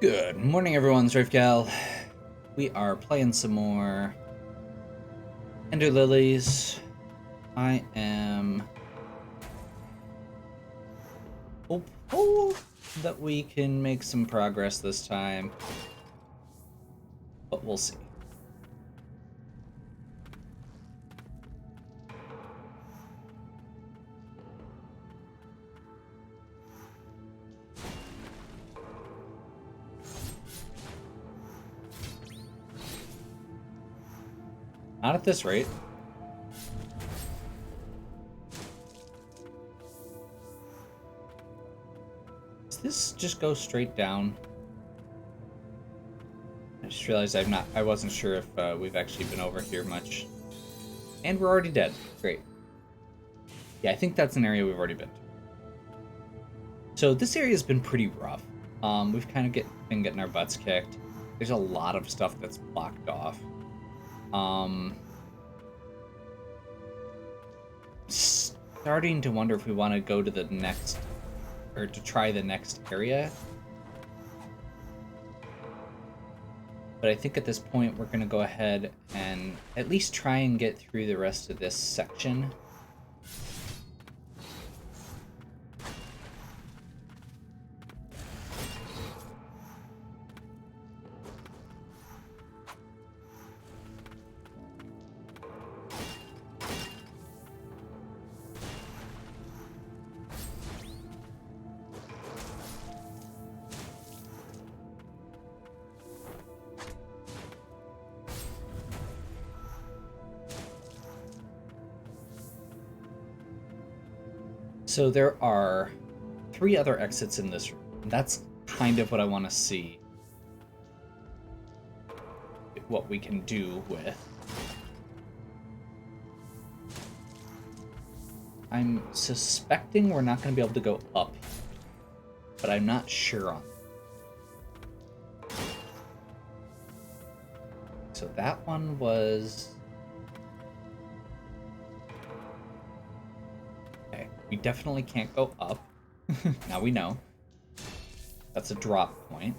Good morning, everyone. It's Gal. We are playing some more Lilies. I am hopeful that we can make some progress this time, but we'll see. Not at this rate. Does this just go straight down? I just realized I wasn't sure if we've actually been over here much. And we're already dead. Great. Yeah, I think that's an area we've already been to. So this area has been pretty rough. We've kind of been getting our butts kicked. There's a lot of stuff that's blocked off. Starting to wonder if we want to go to the next, or to try the next area. But I think at this point we're going to go ahead and at least try and get through the rest of this section. So there are 3 other exits in this room. That's kind of what I want to see what we can do with. I'm suspecting we're not going to be able to go up, but I'm not sure on that. So that one was... We definitely can't go up. Now we know. That's a drop point.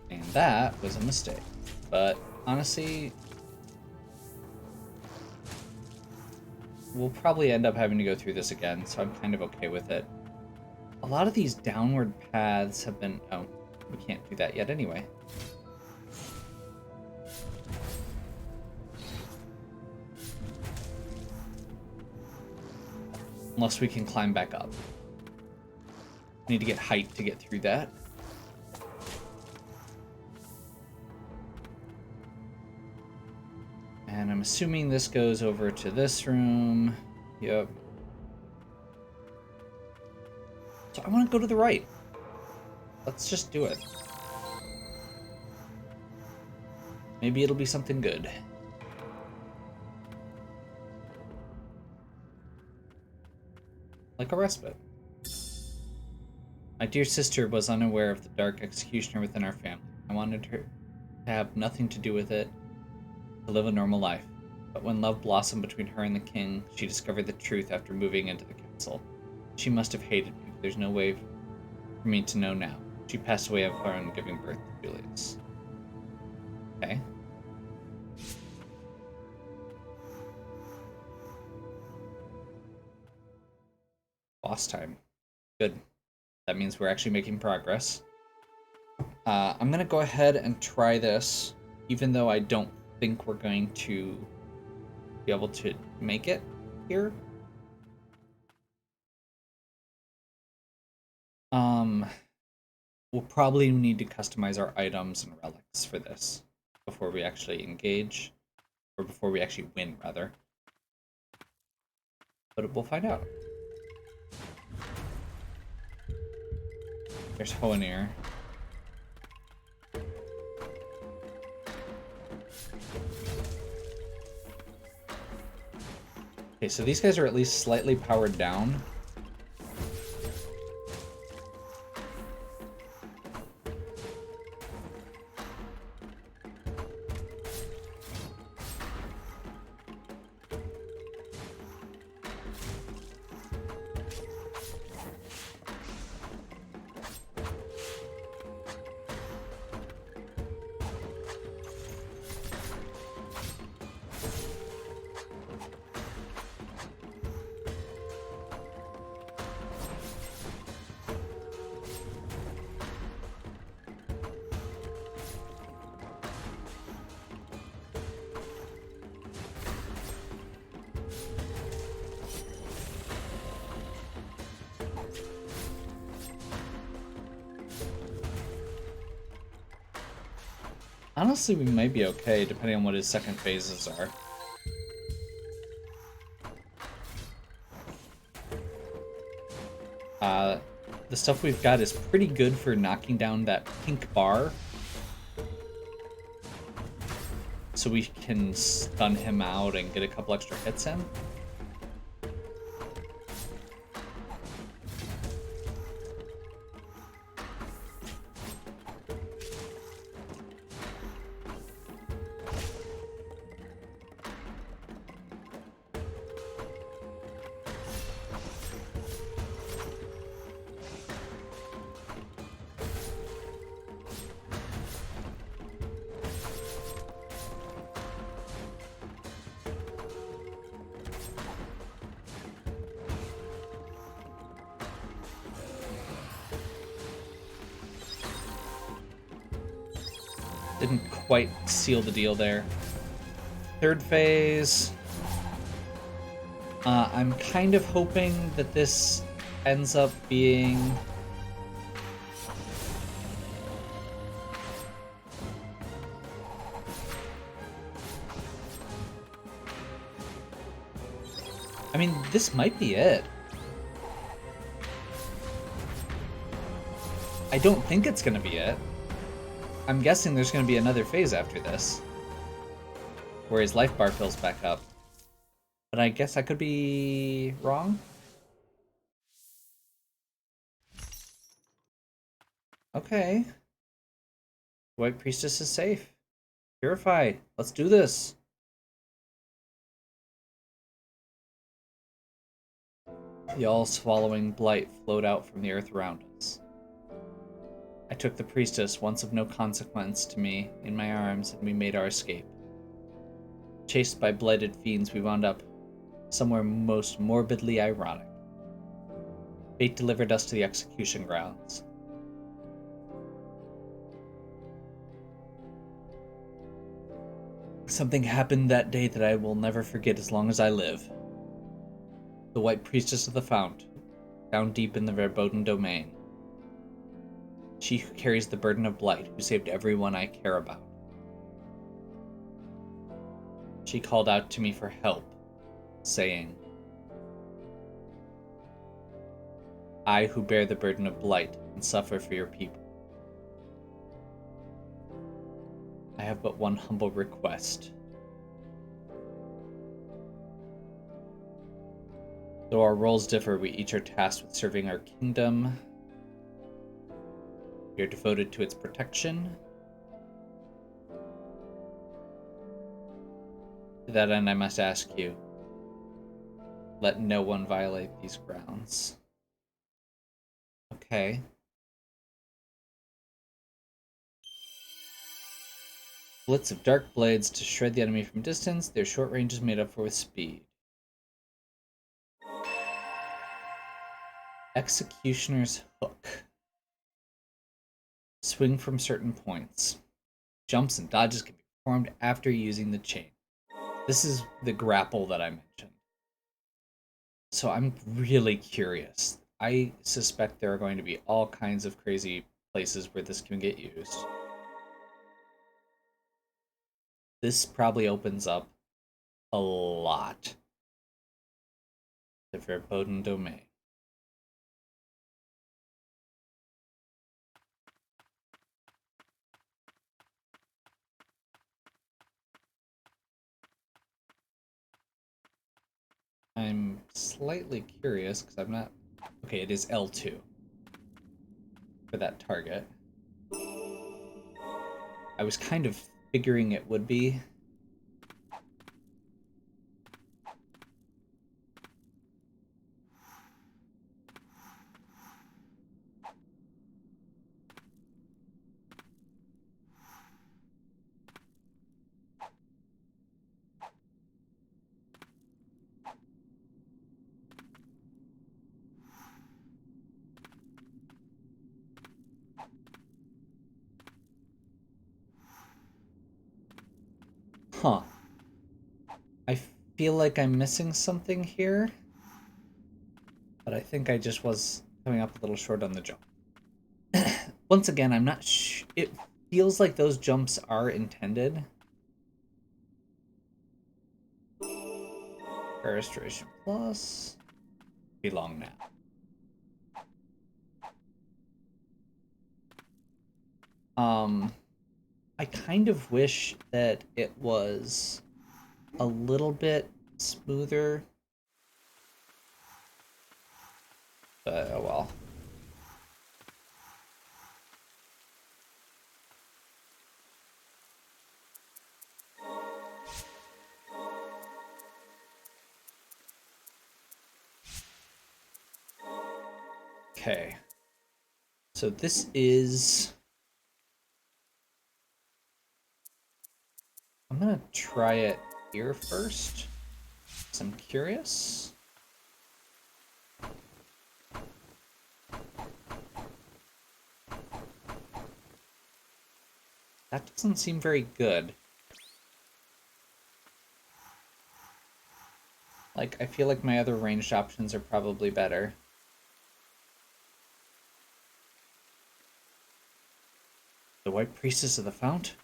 And that was a mistake. But honestly, we'll probably end up having to go through this again, so I'm kind of okay with it. A lot of these downward paths have been... Oh. We can't do that yet anyway. Unless we can climb back up. Need to get height to get through that. And I'm assuming this goes over to this room. Yep. So I want to go to the right. Let's just do it. Maybe it'll be something good. Like a respite. My dear sister was unaware of the dark executioner within our family. I wanted her to have nothing to do with it, to live a normal life. But when love blossomed between her and the king, she discovered the truth after moving into the castle. She must have hated me, but there's no way for me to know now. She passed away of her own, giving birth to Lilies. Okay. Boss time. Good. That means we're actually making progress. I'm going to go ahead and try this, even though I don't think we're going to be able to make it here. We'll probably need to customize our items and relics for this before we actually engage, or before we actually win, rather. But we'll find out. There's Hoenir. Okay, so these guys are at least slightly powered down. Honestly, we might be okay, depending on what his second phases are. The stuff we've got is pretty good for knocking down that pink bar. So we can stun him out and get a couple extra hits in. Didn't quite seal the deal there. Third phase. I'm kind of hoping that this ends up being... I mean, this might be it. I don't think it's gonna be it. I'm guessing there's gonna be another phase after this, where his life bar fills back up. But I guess I could be wrong? Okay. White Priestess is safe. Purify. Let's do this. The all-swallowing blight flowed out from the earth around us. I took the priestess, once of no consequence to me, in my arms, and we made our escape. Chased by blighted fiends, we wound up somewhere most morbidly ironic. Fate delivered us to the execution grounds. Something happened that day that I will never forget as long as I live. The White Priestess of the Fount, down deep in the Verboten domain. She who carries the burden of blight, who saved everyone I care about. She called out to me for help, saying, I who bear the burden of blight and suffer for your people. I have but one humble request. Though our roles differ, we each are tasked with serving our kingdom. We are devoted to its protection. To that end, I must ask you, let no one violate these grounds. Okay. Blitz of dark blades to shred the enemy from distance. Their short range is made up for with speed. Executioner's Hook. Swing from certain points. Jumps and dodges can be performed after using the chain. This is the grapple that I mentioned. So I'm really curious. I suspect there are going to be all kinds of crazy places where this can get used. This probably opens up a lot. The Verboten domain. I'm slightly curious because I'm not... Okay, it is L2 for that target. I was kind of figuring it would be. Huh. I feel like I'm missing something here, but I think I just was coming up a little short on the jump. Once again, I'm not feels like those jumps are intended. Restoration Plus. Belong now. I kind of wish that it was a little bit smoother. But oh well. Okay. So this is... I'm gonna try it here first, because I'm curious. That doesn't seem very good. Like, I feel like my other ranged options are probably better. The White Priestess of the Fount?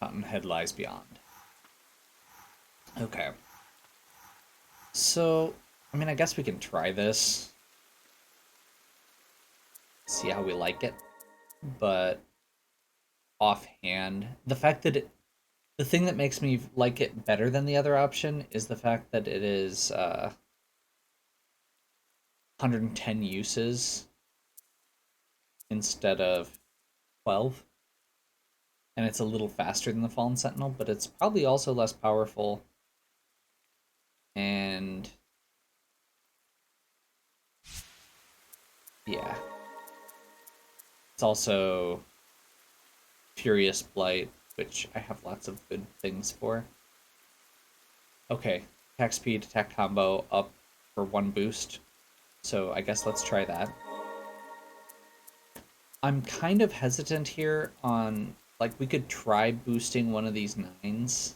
Fountainhead lies beyond. Okay. So, I mean, I guess we can try this. See how we like it. But offhand, the fact that the thing that makes me like it better than the other option is the fact that it is 110 uses instead of 12. And it's a little faster than the Fallen Sentinel, but it's probably also less powerful. And yeah. It's also Furious Blight, which I have lots of good things for. Okay, attack speed, attack combo up for 1 boost. So I guess let's try that. I'm kind of hesitant here on, like, we could try boosting one of these 9s.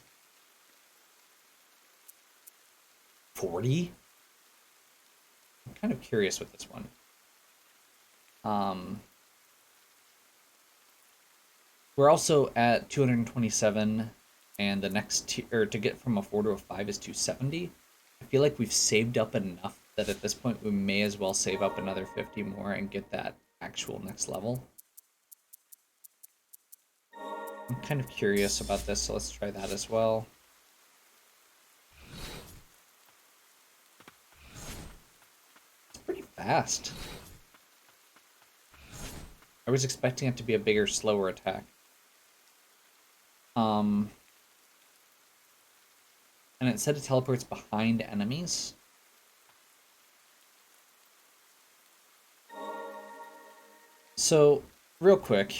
40? I'm kind of curious with this one. We're also at 227, and the next tier to get from a 4 to a 5 is 270. I feel like we've saved up enough that at this point we may as well save up another 50 more and get that actual next level. I'm kind of curious about this, so let's try that as well. It's pretty fast. I was expecting it to be a bigger, slower attack. And it said it teleports behind enemies. So, real quick,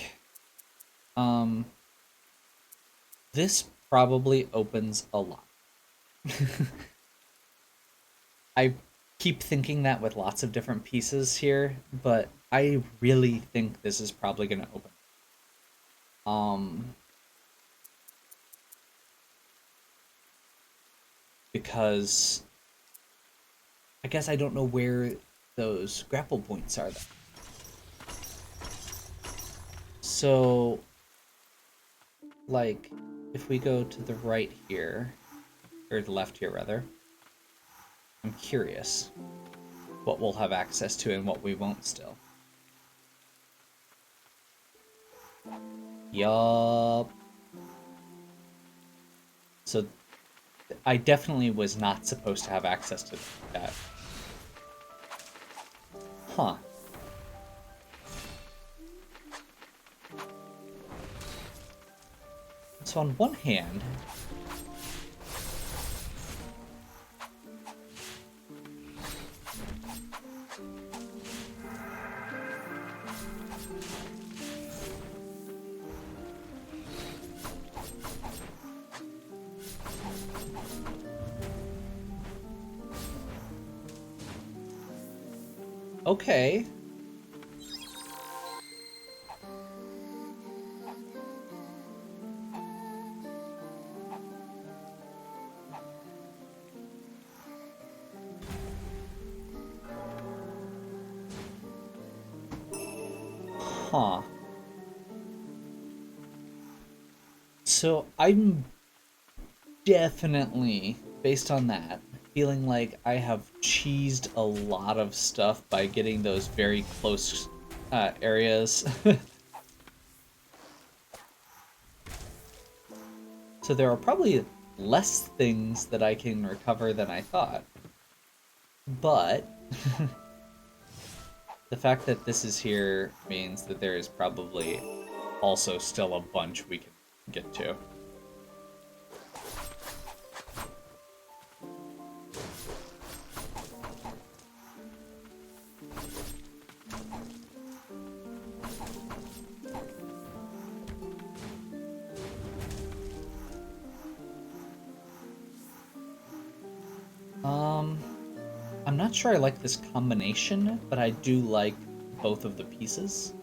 this probably opens a lot. I keep thinking that with lots of different pieces here, but I really think this is probably going to open. Because I guess I don't know where those grapple points are, though. So, like, if we go to the right here, or the left here, rather, I'm curious what we'll have access to and what we won't still. Yup. So, I definitely was not supposed to have access to that. Huh. So on one hand, okay. Huh. So I'm definitely, based on that, feeling like I have cheesed a lot of stuff by getting those very close areas. So there are probably less things that I can recover than I thought. But the fact that this is here means that there is probably also still a bunch we can get to. I'm not sure I like this combination, but I do like both of the pieces.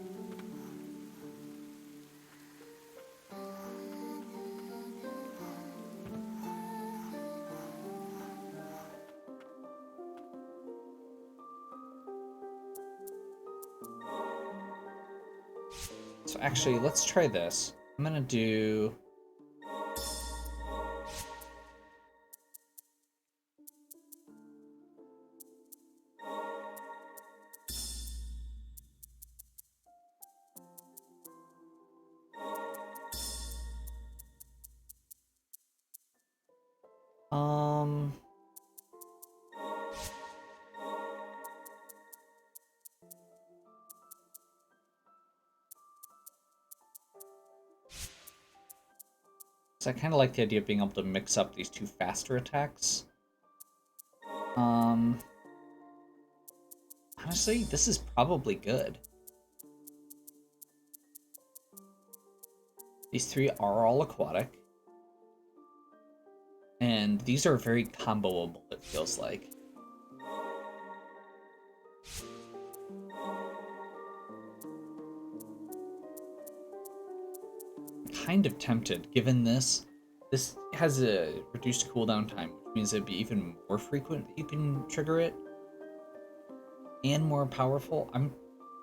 So actually, let's try this. I'm gonna do... Um... So I kind of like the idea of being able to mix up these two faster attacks. Honestly, this is probably good. These three are all aquatic. And these are very comboable, it feels like. Kind of tempted, given this. This has a reduced cooldown time, which means it'd be even more frequent that you can trigger it. And more powerful. I'm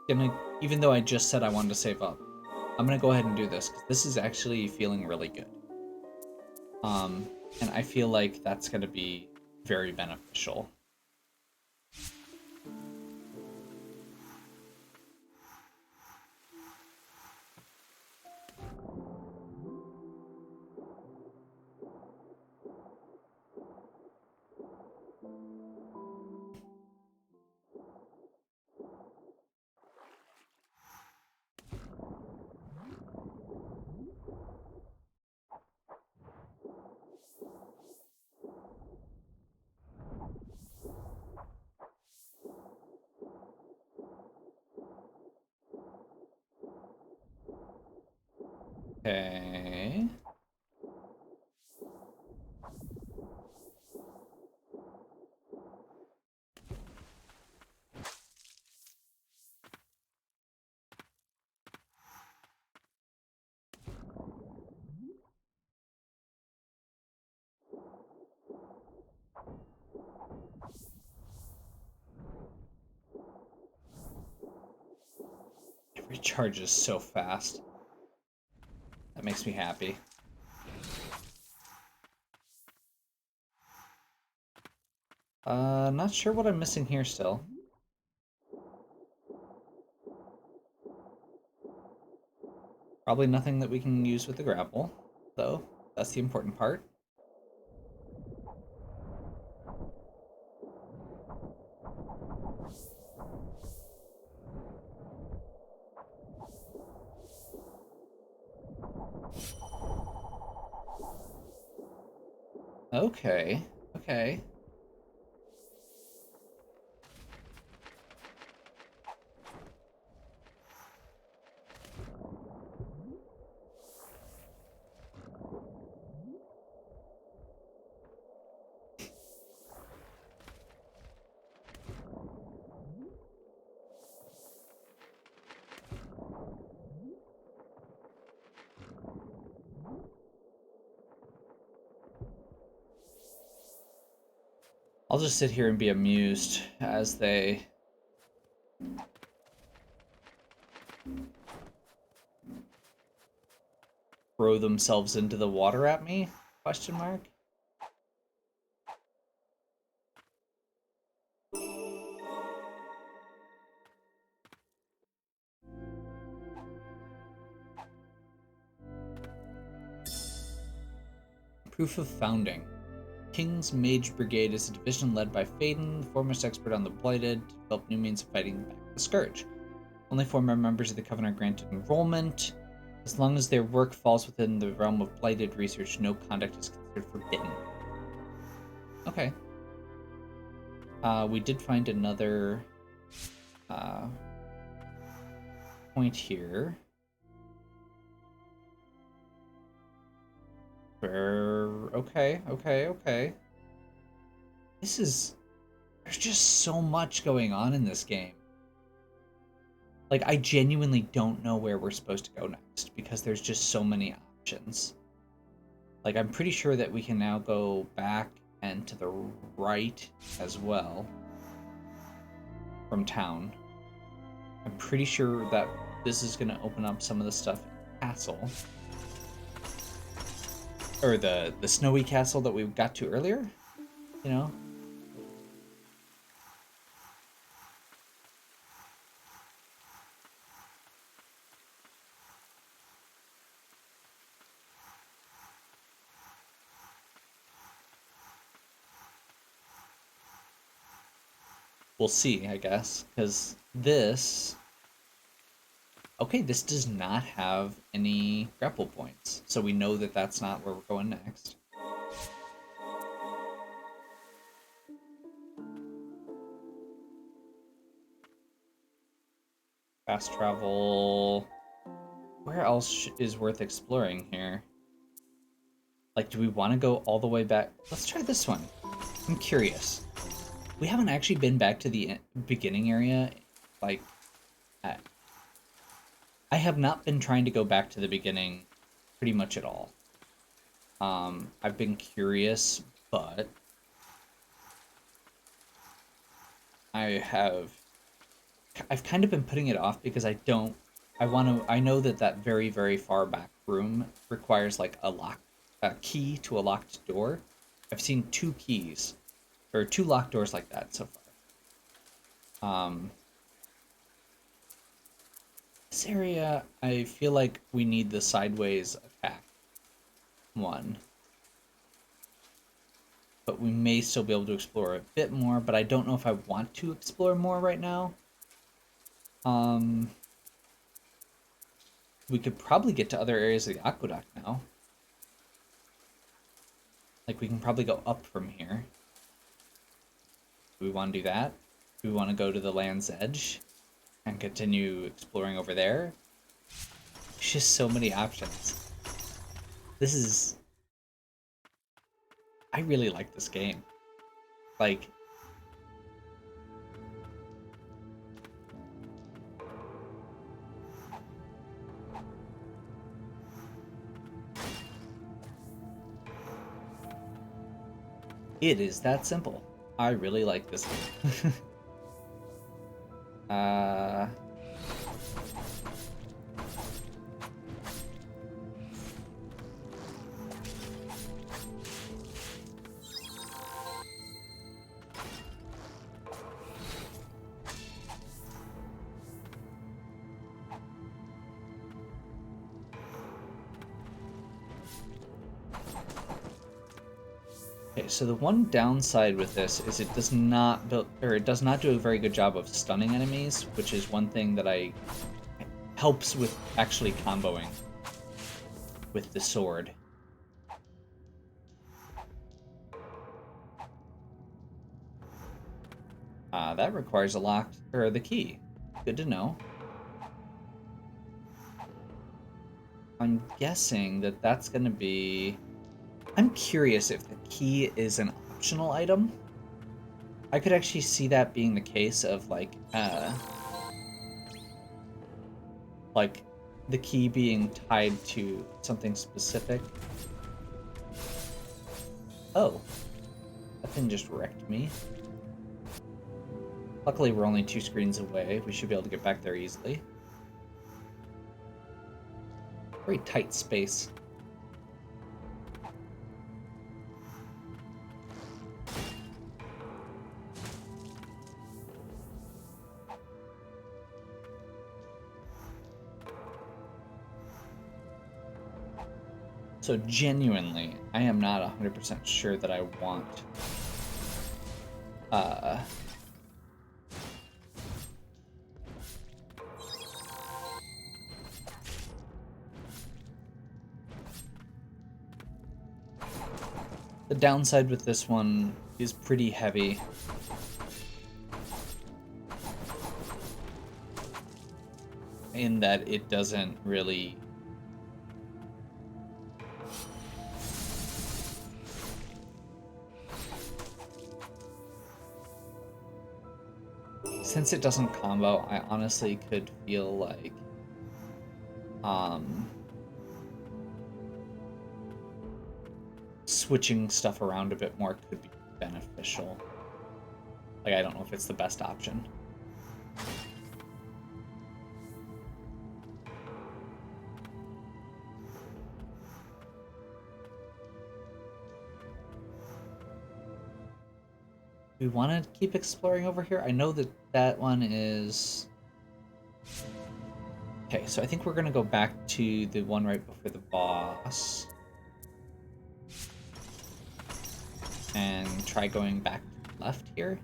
gonna, even though I just said I wanted to save up, I'm gonna go ahead and do this, because this is actually feeling really good. And I feel like that's gonna be very beneficial. Okay. It recharges so fast. That makes me happy. Not sure what I'm missing here still. Probably nothing that we can use with the grapple, though. That's the important part. Okay, okay. I'll just sit here and be amused as they throw themselves into the water at me? Question mark. Proof of founding. King's Mage Brigade is a division led by Faden, the foremost expert on the Blighted, to develop new means of fighting back the Scourge. Only former members of the Covenant are granted enrollment. As long as their work falls within the realm of Blighted research, no conduct is considered forbidden. Okay. We did find another point here. Okay. There's just so much going on in this game. Like, I genuinely don't know where we're supposed to go next, because there's just so many options. Like, I'm pretty sure that we can now go back and to the right as well from town. I'm pretty sure that this is going to open up some of the stuff in the castle. Or the snowy castle that we got to earlier, you know? We'll see, I guess, because this... Okay, this does not have any grapple points, so we know that that's not where we're going next. Fast travel... Where else is worth exploring here? Like, do we want to go all the way back? Let's try this one. I'm curious. We haven't actually been back to the beginning area, like, I have not been trying to go back to the beginning pretty much at all. I've been curious, but I've kind of been putting it off because I know that very, very far back room requires like a key to a locked door. I've seen 2 keys, or 2 locked doors like that so far. This area, I feel like we need the sideways attack one. But we may still be able to explore a bit more, but I don't know if I want to explore more right now. We could probably get to other areas of the aqueduct now. Like, we can probably go up from here. Do we want to do that? Do we want to go to the Land's Edge and continue exploring over there? There's just so many options. This is... I really like this game. Like... It is that simple. I really like this game. Okay, so the one downside with this is it does not do a very good job of stunning enemies, which is one thing that helps with actually comboing with the sword. That requires the key. Good to know. I'm guessing that that's going to be... I'm curious if the key is an optional item. I could actually see that being the case of, like the key being tied to something specific. Oh. That thing just wrecked me. Luckily, we're only 2 screens away. We should be able to get back there easily. Very tight space. So genuinely, I am not 100% sure that I want the downside with this one is pretty heavy. In that it doesn't really since it doesn't combo, I honestly could feel like switching stuff around a bit more could be beneficial. Like, I don't know if it's the best option. We want to keep exploring over here. I know that that one is... Okay, so I think we're going to go back to the one right before the boss. And try going back to the left here.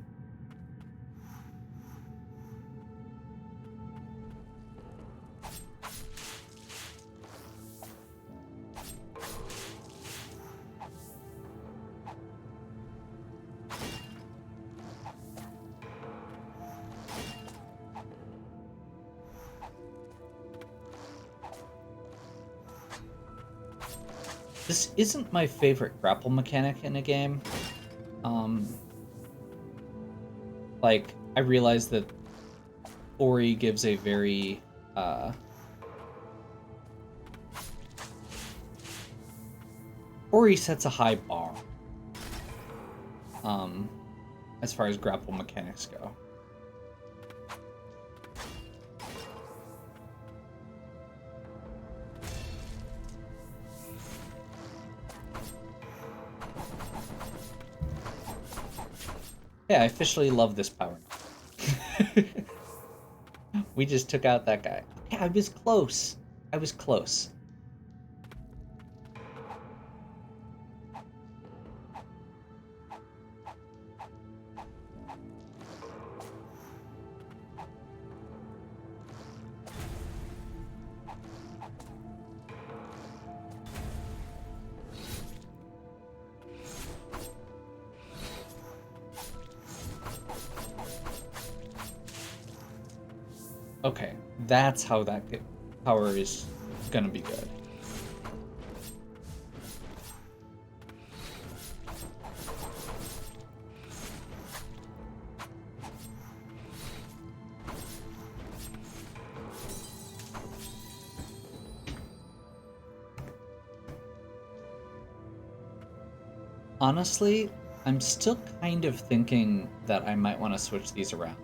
This isn't my favorite grapple mechanic in a game. Like, I realize that Ori gives a very, Ori sets a high bar, as far as grapple mechanics go. Yeah, I officially love this power. We just took out that guy. Yeah, I was close. I was close. Okay, that's how that power is gonna be good. Honestly, I'm still kind of thinking that I might want to switch these around.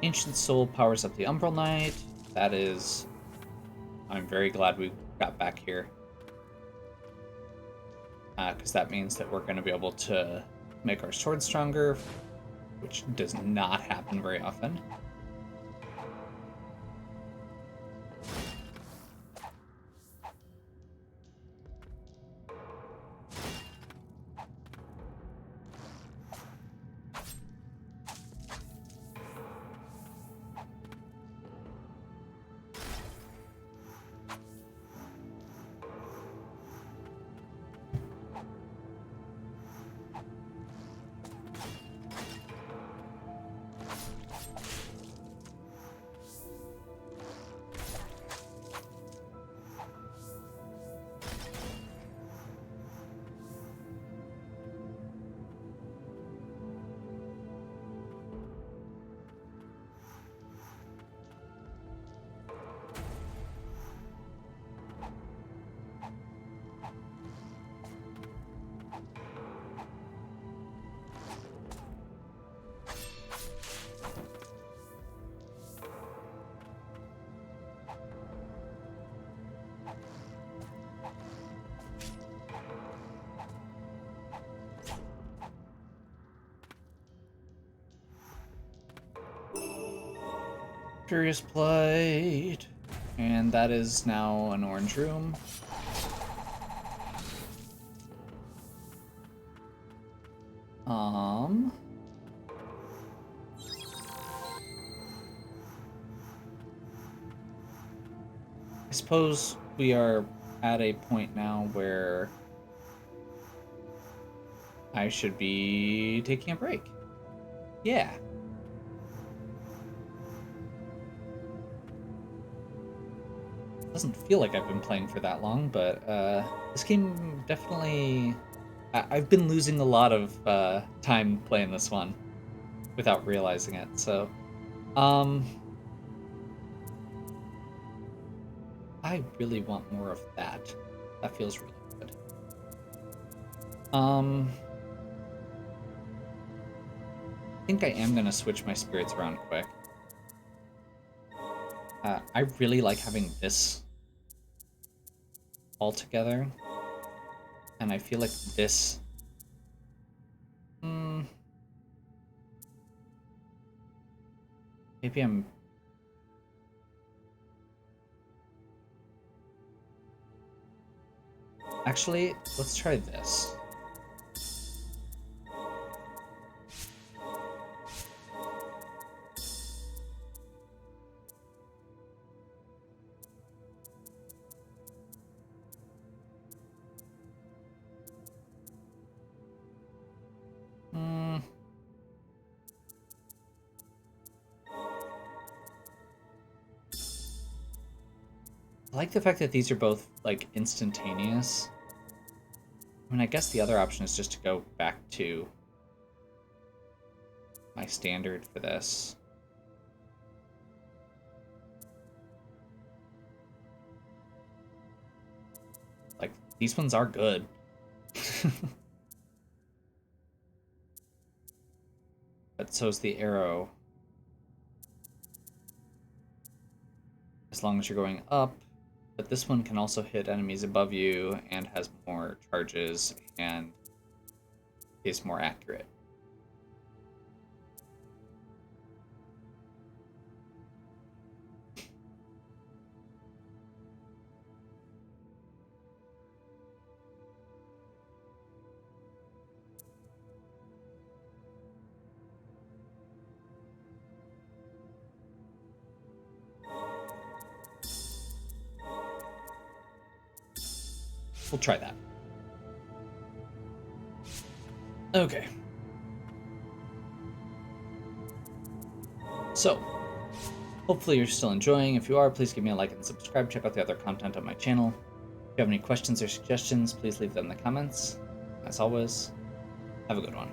Ancient Soul powers up the Umbral Knight. That is... I'm very glad we got back here. Because that means that we're going to be able to make our sword stronger, which does not happen very often. Victorious Plight. And that is now an orange room. I suppose we are at a point now where I should be taking a break. Yeah. Doesn't feel like I've been playing for that long, but this game definitely... I've been losing a lot of time playing this one without realizing it, so... I really want more of that. That feels really good. I think I am going to switch my spirits around quick. I really like having this all together. And I feel like this... Maybe I'm... Actually, let's try this. I like the fact that these are both, like, instantaneous. I mean, I guess the other option is just to go back to my standard for this. Like, these ones are good. But so's the arrow. As long as you're going up. But this one can also hit enemies above you and has more charges and is more accurate. We'll try that. Okay. So, hopefully you're still enjoying. If you are, please give me a like and subscribe. Check out the other content on my channel. If you have any questions or suggestions, please leave them in the comments. As always, have a good one.